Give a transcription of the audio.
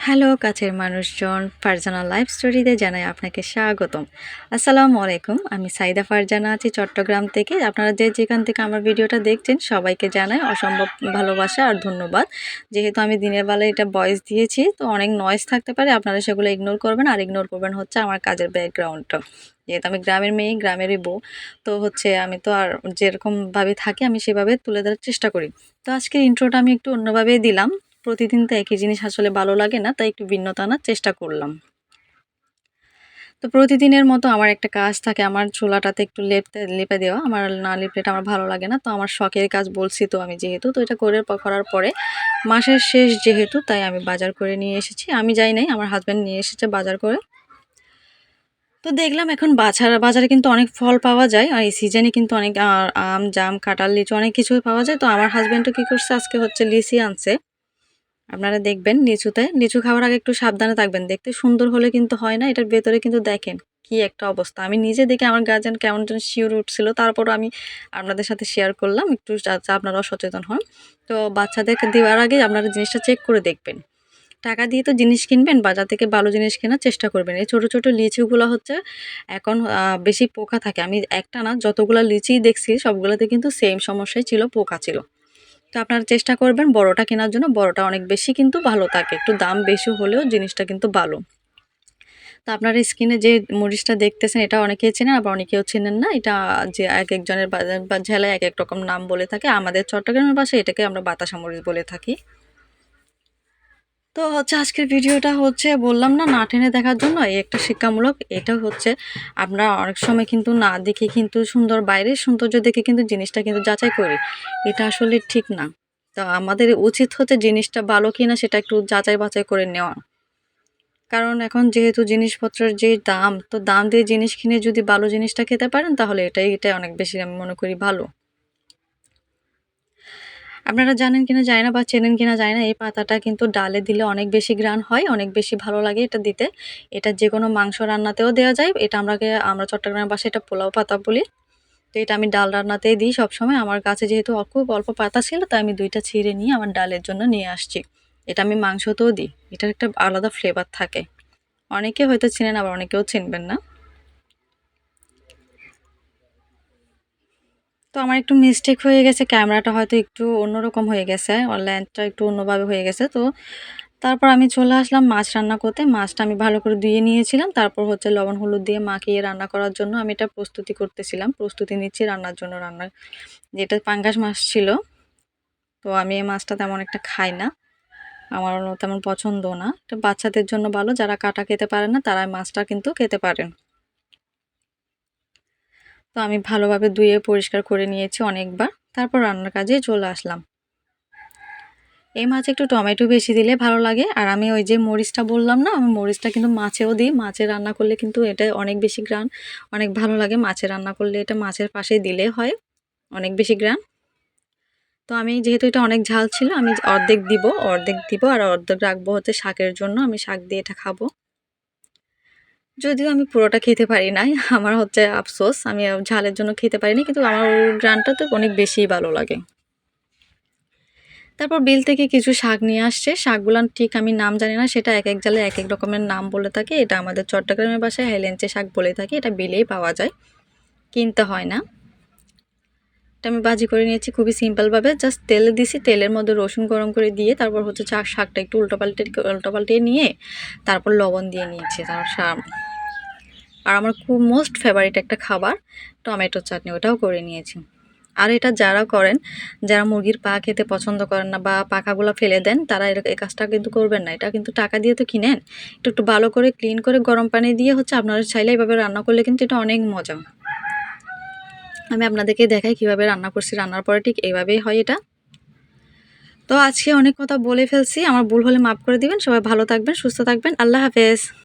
Hello কাছের মানুষজন, Farzana life স্টোরিতে জানাই আপনাকে স্বাগতম। আসসালামু আলাইকুম, আমি সাইদা ফারজানা আছি চট্টগ্রাম থেকে। আপনারা যেখান থেকে আমার ভিডিওটা দেখছেন সবাইকে জানাই অসম্ভব ভালোবাসা আর ধন্যবাদ। যেহেতু আমি দিনের বেলায় এটা ভয়েস দিয়েছি, তো অনেক নয়েজ থাকতে পারে, আপনারা সেগুলো ইগনোর করবেন। আর ইগনোর করবেন হচ্ছে আমার কাজের ব্যাকগ্রাউন্ডটা, যেহেতু আমি গ্রামের মেয়ে, গ্রামেরই বউ। তো হচ্ছে আমি তো আর যেরকমভাবে থাকি আমি সেভাবে তুলে ধরার চেষ্টা করি। তো আজকের ইন্ট্রোটা আমি একটু অন্যভাবেই দিলাম। প্রতিদিন তো একই জিনিস আসলে ভালো লাগে না, তাই একটু ভিন্নতা আনার চেষ্টা করলাম। তো প্রতিদিনের মতো আমার একটা কাজ থাকে, আমার চুলাটাতে একটু লেপে দেওয়া। আমার না লেপলে এটা আমার ভালো লাগে না, তো আমার শখের কাজ বলছি তো আমি, যেহেতু তো এটা করার পরে মাসের শেষ যেহেতু, তাই আমি বাজার করে নিয়ে এসেছি। আমি যাই নাই, আমার হাজব্যান্ড নিয়ে এসেছে বাজার করে। তো দেখলাম এখন বাজারে কিন্তু অনেক ফল পাওয়া যায়, আর এই সিজনে কিন্তু অনেক আম, জাম, কাঁঠাল, লিচু অনেক কিছুই পাওয়া যায়। তো আমার হাজব্যান্ডও কি করছে, আজকে হচ্ছে লিচি আনছে। আপনারা দেখবেন লিচু খাওয়ার আগে একটু সাবধানে থাকবেন। দেখতে সুন্দর হলে কিন্তু হয় না, এটার ভেতরে কিন্তু দেখেন কি একটা অবস্থা। আমি নিজে দেখে আমার গা যেন কেমন যেন শিউরে উঠছিল। তারপরও আমি আপনাদের সাথে শেয়ার করলাম একটু, যাতে আপনারাও সচেতন হন। তো বাচ্চাদেরকে দেওয়ার আগে আপনারা জিনিসটা চেক করে দেখবেন। টাকা দিয়ে তো জিনিস কিনবেন, বাজার থেকে ভালো জিনিস কেনার চেষ্টা করবেন। এই ছোট ছোট লিচুগুলো হচ্ছে এখন বেশি পোকা থাকে। আমি একটা না, যতগুলো লিচি দেখছি সবগুলোতে কিন্তু সেম সমস্যাই ছিল, পোকা ছিল। তো আপনারা চেষ্টা করবেন বড়টা কেনার জন্য। বড়টা অনেক বেশি কিন্তু ভালো থাকে, একটু দাম বেশি হলেও জিনিসটা কিন্তু ভালো। তো আপনারা স্ক্রিনে যে মরিচটা দেখতেছেন, এটা অনেকেই চেনেন, আবার অনেকেও চেনেন না। এটা যে এক একজনের বাজার বা জেলায় এক এক রকম নাম বলে থাকে। আমাদের চট্টগ্রামের ভাষায় এটাকে আমরা বাতাসা মরিচ বলে থাকি। তো হচ্ছে আজকের ভিডিওটা হচ্ছে বললাম না, না টেনে দেখার জন্য, এই একটা শিক্ষামূলক। এটা হচ্ছে আমরা অনেক সময় কিন্তু না দেখে কিন্তু সুন্দর, বাইরের সৌন্দর্য দেখে কিন্তু জিনিসটা কিন্তু যাচাই করি, এটা আসলে ঠিক না। তো আমাদের উচিত হচ্ছে জিনিসটা ভালো কিনা সেটা একটু যাচাই বাছাই করে নেওয়া। কারণ এখন যেহেতু জিনিসপত্রের যে দাম, তো দাম দিয়ে জিনিস কিনে যদি ভালো জিনিসটা খেতে পারেন, তাহলে এটাই অনেক বেশি আমি মনে করি ভালো। আপনারা জানেন কিনা জানি না, বা চেনেন কিনা জানি না, এই পাতাটা কিন্তু ডালে দিলে অনেক বেশি ঘ্রাণ হয়, অনেক বেশি ভালো লাগে এটা দিতে। এটা যেকোনো মাংস রান্নাতেও দেওয়া যায়। এটা আমরা চট্টগ্রামের বাসায় এটা পোলাও পাতা বলি। তো এটা আমি ডাল রান্নাতেই দিই সবসময়। আমার কাছে যেহেতু খুব অল্প পাতা ছিল, তাই আমি ২টা ছিঁড়ে নিয়ে আমার ডালের জন্য নিয়ে আসছি। এটা আমি মাংসতেও দিই, এটার একটা আলাদা ফ্লেভার থাকে। অনেকে হয়তো চেনেন, আবার অনেকেও চিনবেন না। তো আমার একটু মিস্টেক হয়ে গেছে, ক্যামেরাটা হয়তো একটু অন্যরকম হয়ে গেছে, লেন্সটা একটু অন্যভাবে হয়ে গেছে। তো তারপর আমি চলে আসলাম মাছ রান্না করতে। মাছটা আমি ভালো করে ধুয়ে নিয়েছিলাম। তারপর হচ্ছে লবণ হলুদ দিয়ে মাখিয়ে রান্না করার জন্য আমি এটা প্রস্তুতি নিচ্ছি রান্নার জন্য। যেটা পাঙ্গাস মাছ ছিল। তো আমি এই মাছটা তেমন একটা খাই না, আমার তেমন পছন্দ না। এটা বাচ্চাদের জন্য ভালো, যারা কাটা খেতে পারে না তারা এই মাছটা কিন্তু খেতে পারেন। তো আমি ভালোভাবে ধুয়ে পরিষ্কার করে নিয়েছি অনেকবার। তারপর রান্নার কাজে চলে আসলাম। এই মাছে একটু টমেটো বেশি দিলে ভালো লাগে। আর আমি ওই যে মরিচটা বললাম না, আমি মরিচটা কিন্তু মাছেও দিই। মাছে রান্না করলে কিন্তু এটা অনেক বেশি ঘ্রাণ, অনেক ভালো লাগে। মাছে রান্না করলে এটা মাছের পাশে দিলে হয় অনেক বেশি ঘ্রাণ। তো আমি যেহেতু এটা অনেক ঝাল ছিল, আমি অর্ধেক দিব আর অর্ধেক রাখবো হচ্ছে শাকের জন্য। আমি শাক দিয়ে এটা খাবো। যদিও আমি পুরোটা খেতে পারি নাই, আমার হচ্ছে আফসোস, আমি ঝালের জন্য খেতে পারিনি, কিন্তু আমার ঘ্রাণটা তো অনেক বেশিই ভালো লাগে। তারপর বিল থেকে কিছু শাক নিয়ে আসছে। শাকগুলান ঠিক আমি নাম জানি না, সেটা এক এক জেলায় এক এক রকমের নাম বলে থাকে। এটা আমাদের চট্টগ্রামের ভাষায় হেলেঞ্চে শাক বলে থাকে। এটা বিলেই পাওয়া যায়, কিনতে হয় না। এটা আমি ভাজি করে নিয়েছি খুবই সিম্পলভাবে। জাস্ট তেলে দিছি, তেলের মধ্যে রসুন গরম করে দিয়ে তারপর হচ্ছে শাকটা একটু উল্টোপাল্টে নিয়ে তারপর লবণ দিয়ে নিয়েছি। আর আমার খুব মোস্ট ফেভারিট একটা খাবার টমেটো চাটনি, ওটাও করে নিয়েছি। আর এটা যারা করেন, যারা মুরগির পা খেতে পছন্দ করেন না বা পাখাগুলো ফেলে দেন, তারা এই কাজটা কিন্তু করবেন না। এটা কিন্তু টাকা দিয়ে তো কিনেন, একটু ভালো করে ক্লিন করে গরম পানি দিয়ে হচ্ছে আপনারা চাইলে এইভাবে রান্না করলে কিন্তু এটা অনেক মজা। আমি আপনাদেরকে দেখাই কিভাবে রান্না করছি। রান্নার পরে ঠিক এইভাবেই হয় এটা। তো আজকে অনেক কথা বলে ফেলছি, আমার ভুল হলে মাফ করে দিবেন। সবাই ভালো থাকবেন, সুস্থ থাকবেন। আল্লাহ হাফেজ।